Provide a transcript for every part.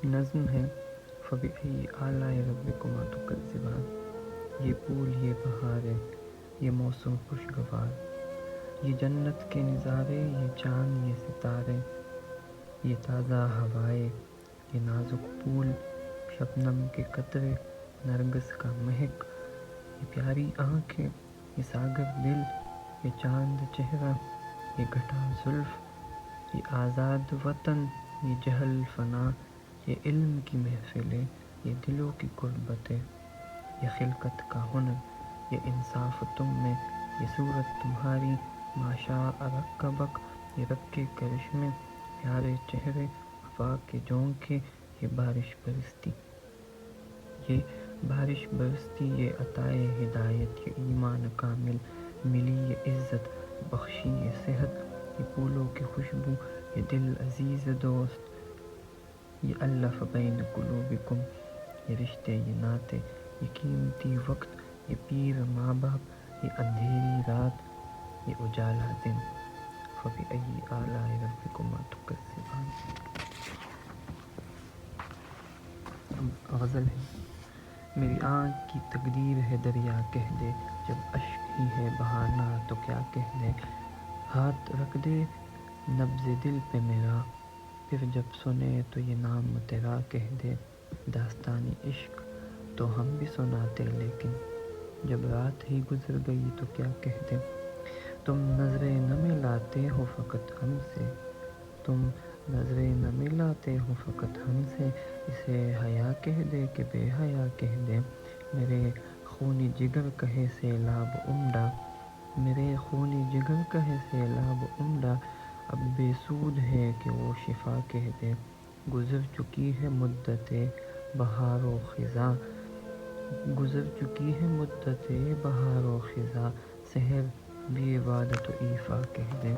نظم ہے فَبِأَيِّ آلَاءِ رَبِّكُمَا تُكَذِّبَانِ۔ یہ پھول، یہ بہاریں، یہ موسم خوشگوار، یہ جنت کے نظارے، یہ چاند، یہ ستارے، یہ تازہ ہوائیں، یہ نازک پھول، شبنم کے قطرے، نرگس کا مہک، یہ پیاری آنکھیں، یہ ساگر دل، یہ چاند چہرہ، یہ گھٹا زلف، یہ آزاد وطن، یہ جہل فنا، یہ علم کی محفلیں، یہ دلوں کی قربتیں، یہ خلقت کا ہنر، یہ انصاف تم میں، یہ صورت تمہاری، ما شاء رکبک، یہ رب کے کرشمے، پیارے چہرے، وفا کے جھونکے، یہ بارش برستی، یہ بارش برستی، یہ عطائے ہدایت، یہ ایمان کامل ملی، یہ عزت بخشی، یہ صحت، یہ پھولوں کی خوشبو، یہ دل عزیز دوست، یہ الف بین قلوبکم، یہ رشتے، یہ ناطے، یہ قیمتی وقت، یہ پیر ماں باپ، یہ اندھیری رات، یہ اجالا دن۔ فَبِأَيِّ آلَاءِ رَبِّكُمَا تُكَذِّبَانِ۔ غزل ہے میری آنکھ کی تقدیر ہے دریا کہہ دے، جب اشک ہی ہے بہانا تو کیا کہہ دے، ہاتھ رکھ دے نبض دل پہ میرا، پھر جب سنے تو یہ نام تیرا کہہ دے، داستانی عشق تو ہم بھی سناتے لیکن جب رات ہی گزر گئی تو کیا کہہ دیں، تم نظریں نہ ملاتے ہو فقط ہم سے، تم نظریں نہ ملاتے ہو فقط ہم سے، اسے حیا کہہ دے کہ بے حیا کہہ دے، میرے خونی جگر کہے سیلاب امڈا، میرے خونی جگر کہے سیلاب امڈا، اب بے سود ہے کہ وہ شفا کہہ دے، گزر چکی ہے مدت بہار و خزاں، گزر چکی ہے مدت بہار و خزاں، سحر بھی وعدت و ایفا کہہ دے۔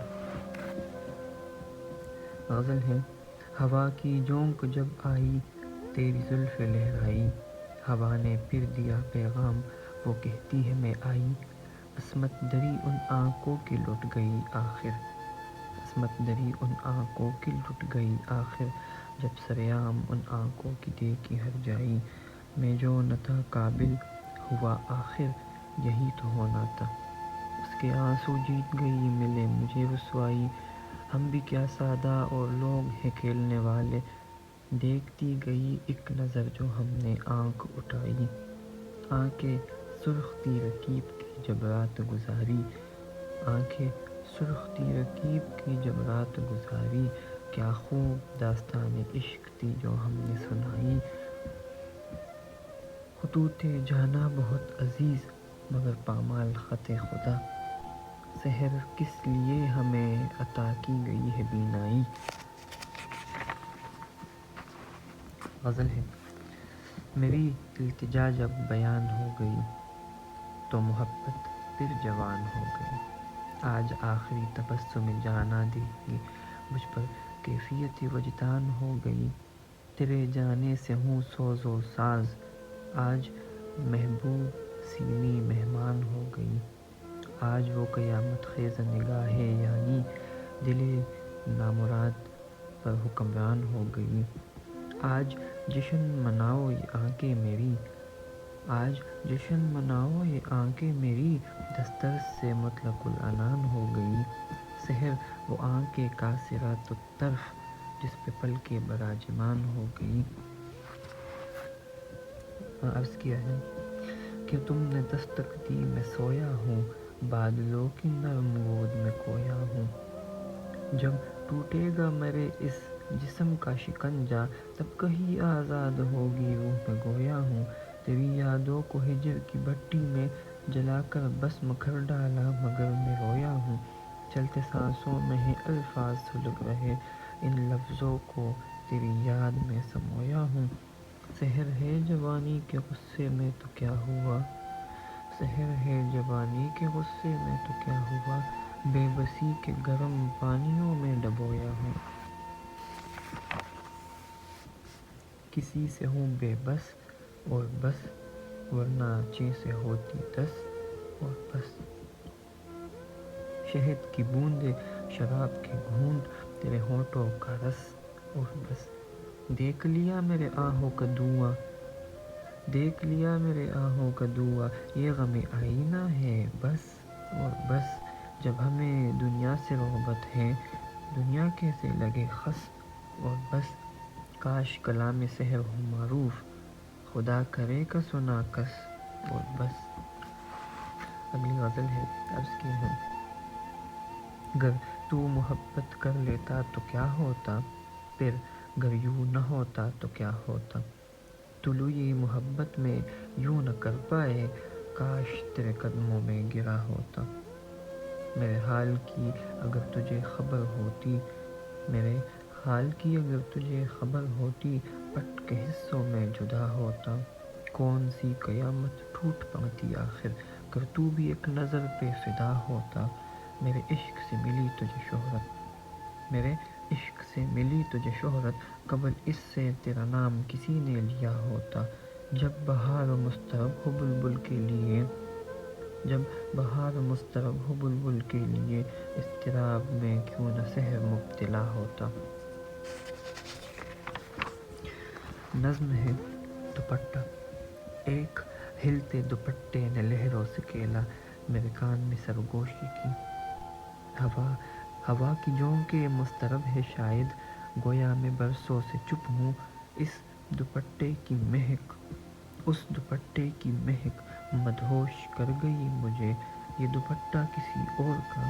غزل ہے ہوا کی جھونک جب آئی تیری زلف لہرائی، ہوا نے پھر دیا پیغام وہ کہتی ہے میں آئی، عصمت دری ان آنکھوں کی لٹ گئی آخر، عصمت دری ان آنکھوں کی لٹ گئی آخر، جب سرعام ان آنکھوں کی دیکھی ہر جائی، میں جو نہ تھا قابل ہوا آخر، یہی تو ہونا تھا، اس کے آنسو جیت گئی ملے مجھے رسوائی، ہم بھی کیا سادہ اور لوگ ہیں کھیلنے والے، دیکھتی گئی ایک نظر جو ہم نے آنکھ اٹھائی، آنکھیں سرخ تھی رکیب کی جب رات گزاری، آنکھیں سرخ تھی رکیب کی جب رات گزاری، کیا خوب داستان عشق تھی جو ہم نے سنائی، خطوط جانا بہت عزیز مگر پامال خط خدا، سحر کس لیے ہمیں عطا کی گئی ہے بینائی۔ غزل ہے میری التجا جب بیان ہو گئی تو محبت پھر جوان ہو گئی، آج آخری تبسم جانا دیکھی مجھ پر کیفیت وجدان ہو گئی، تیرے جانے سے ہوں سوز و ساز، آج محبوب سینی مہمان ہو گئی، آج وہ قیامت خیز نگاہ یعنی دل نامراد پر حکمران ہو گئی، آج جشن مناؤ یہ آنکھیں میری، آج جشن مناؤ یہ آنکھیں میری، دسترس سے مطلق العنان ہو گئی، سحر وہ آنکھیں قاصرات الطرف جس پہ پلکیں براجمان ہو گئی۔ عرض کیا ہے کہ تم نے دستک دی میں سویا ہوں، بادلوں کی نرم گود میں کھویا ہوں، جب ٹوٹے گا میرے اس جسم کا شکنجہ تب کہیں آزاد ہوگی روح میں گویا ہوں، تیری یادوں کو ہجر کی بھٹی میں جلا کر بھسم کر ڈالا مگر میں رویا ہوں، چلتے سانسوں میں ہیں الفاظ سلگ رہے ان لفظوں کو تیری یاد میں سمویا ہوں، سحر ہے جوانی کے غصے میں تو کیا ہوا، سحر ہے جوانی کے غصے میں تو کیا ہوا، بے بسی کے گرم پانیوں میں ڈبویا ہوں، کسی سے ہوں بے بس اور بس ورنہ چیزیں ہوتی 10 اور بس، شہد کی بوندیں شراب کے گھونٹ تیرے ہونٹوں کا رس اور بس، دیکھ لیا میرے آہوں کا دھواں، دیکھ لیا میرے آہوں کا دھواں، یہ غم آئینہ ہے بس اور بس۔ جب ہمیں دنیا سے رغبت ہے، دنیا کیسے لگے خس اور بس۔ کاش کلام سحر ہو معروف، خدا کرے کس و ناکس اور بس۔ اگلی غزل ہے، عرض کی ہے، گر تو محبت کر لیتا تو کیا ہوتا، پھر گر یوں نہ ہوتا تو کیا ہوتا۔ طلوعِ محبت میں یوں نہ کر پائے، کاش تیرے قدموں میں گرا ہوتا۔ میرے حال کی اگر تجھے خبر ہوتی، میرے حال کی اگر تجھے خبر ہوتی، پٹ کے حصوں میں جدا ہوتا۔ کون سی قیامت ٹوٹ پڑتی آخر، گر تو بھی ایک نظر پہ فدا ہوتا۔ میرے عشق سے ملی تجھے شہرت، میرے عشق سے ملی تجھے شہرت، قبل اس سے تیرا نام کسی نے لیا ہوتا۔ جب بہار مضطرب ہو بلبل کے لیے، جب بہار مضطرب ہو بلبل کے لیے، اضطراب میں کیوں نہ سحر مبتلا ہوتا۔ نظم ہے، دوپٹہ۔ ایک ہلتے دوپٹے نے لہروں سے کھیلا میرے کان میں سرگوشی کی۔ ہوا کی جھونکیں مضطرب ہے شاید، گویا میں برسوں سے چپ ہوں۔ اس دوپٹے کی مہک، اس دوپٹے کی مہک مدہوش کر گئی مجھے۔ یہ دوپٹہ کسی اور کا،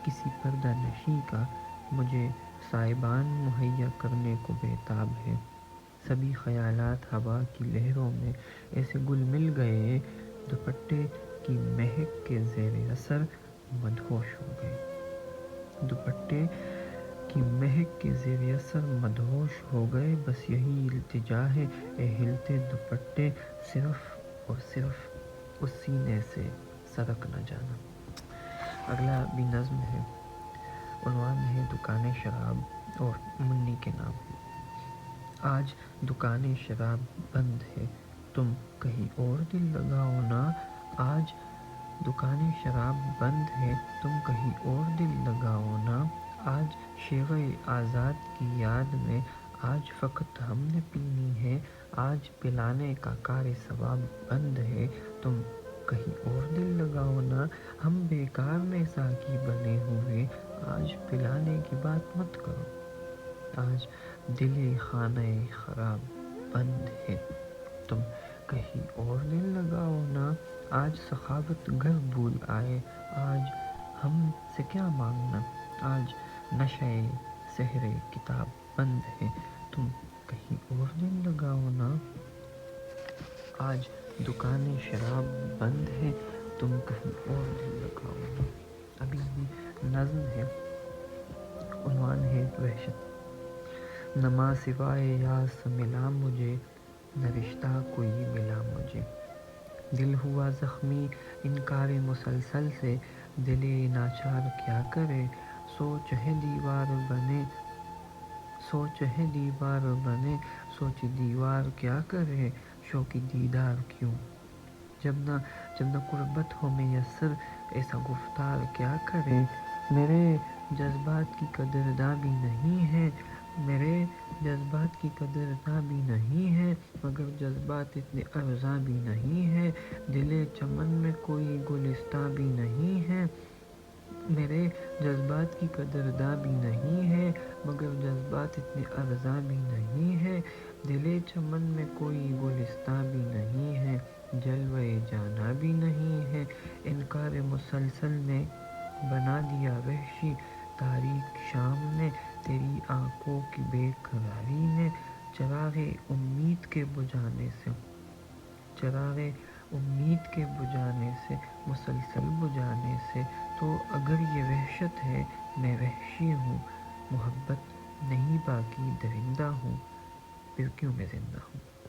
کسی پردہ نشیں کا، مجھے سائبان مہیا کرنے کو بے تاب ہے۔ سبھی خیالات ہوا کی لہروں میں ایسے گل مل گئے، دوپٹے کی مہک کے زیر اثر مدہوش ہو گئے۔ دوپٹے کی مہک کے زیر اثر مدہوش ہو گئے، بس یہی التجا ہے اے ہلتے دوپٹے، صرف اور صرف اس سینے سے سرک نہ جانا۔ اگلا بھی نظم ہے، عنوان ہے دکانِ شراب اور منی کے نام۔ آج دکانِ شراب بند ہے، تم کہیں اور دل لگاؤ نا۔ آج دکانِ شراب بند ہے، تم کہیں اور دل لگاؤ نا۔ آج شیوۂ آزاد کی یاد میں، آج فقط ہم نے پینی ہے۔ آج پلانے کا کارِ ثواب بند ہے، تم کہیں اور دل لگاؤ نا۔ ہم بیکار میں ساقی بنے ہوئے، آج پلانے کی بات مت کرو۔ آج دلِ خانہ خراب بند ہے، تم کہیں اور دل لگاؤ نا۔ آج سخاوت گر بھول آئے، آج ہم سے کیا مانگنا۔ آج نشۂ سحرِ کتاب بند ہے، تم کہیں اور دل لگاؤ نا۔ آج دکانِ شراب بند ہے، تم کہیں اور دل لگاؤ نا۔ ابھی بھی نظم ہے، عنوان ہے وحشت۔ نہ ماں سوائے یاس ملا مجھے، نہ رشتہ کوئی ملا مجھے۔ دل ہوا زخمی انکارِ مسلسل سے، دلِ ناچار کیا کرے۔ سوچ ہے دیوار بنے، سوچ ہے دیوار بنے، سوچ دیوار کیا کرے، شوقِ دیدار کیوں۔ جب نہ قربت ہو میسر، ایسا گفتار کیا کرے۔ میرے جذبات کی قدرداں بھی نہیں ہے، میرے جذبات کی قدرداں بھی نہیں ہے، مگر جذبات اتنے ارزاں بھی نہیں ہے۔ دلِ چمن میں کوئی گلستاں بھی نہیں ہے، میرے جذبات کی قدرداں بھی نہیں ہے، مگر جذبات اتنے ارزاں بھی نہیں ہے۔ دلِ چمن میں کوئی گلستاں بھی نہیں ہے، جلوۂ جاناں بھی نہیں ہے۔ انکارِ مسلسل نے بنا دیا وحشی، تاریک شام نے، تیری آنکھوں کی بے قراری نے۔ چراغِ امید کے بجھانے سے، چراغِ امید کے بجھانے سے، مسلسل بجھانے سے، تو اگر یہ وحشت ہے میں وحشی ہوں، محبت نہیں باقی درندہ ہوں، پھر کیوں میں زندہ ہوں۔